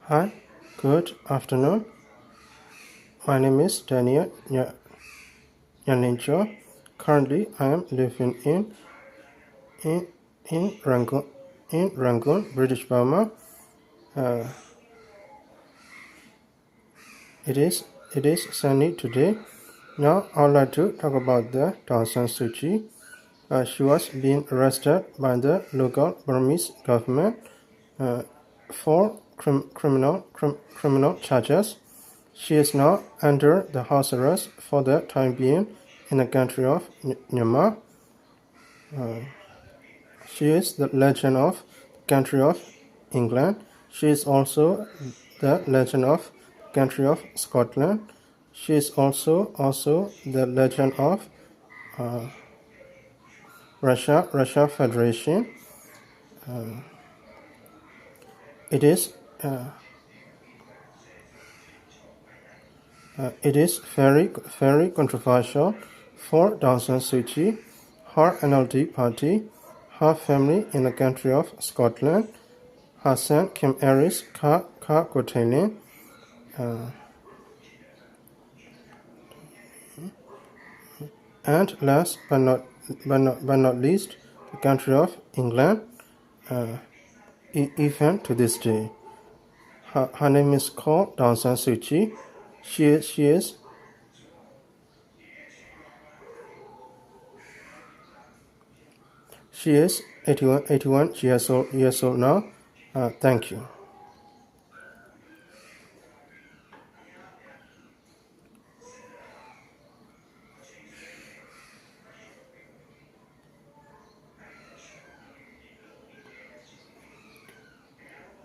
Hi, good afternoon. My name is Daniel Nyanincho. Currently, I am living in, in Rangoon, British Burma. It is sunny today. Now, I would like to talk about the Aung San Suu Kyi. She was being arrested by the local Burmese government for criminal charges. She is now under the house arrest for the time being in the country of Myanmar. She is the legend of the country of England. She is also the legend of the country of Scotland. She is also the legend of Russia Federation. It is very controversial for Aung San Suu Kyi, her NLD party, her family in the country of Scotland, her son Kim Aris Kotane, and last but not least, the country of England, even to this day. Her name is called Aung San Suu Kyi. She is 81 years old now. Thank you.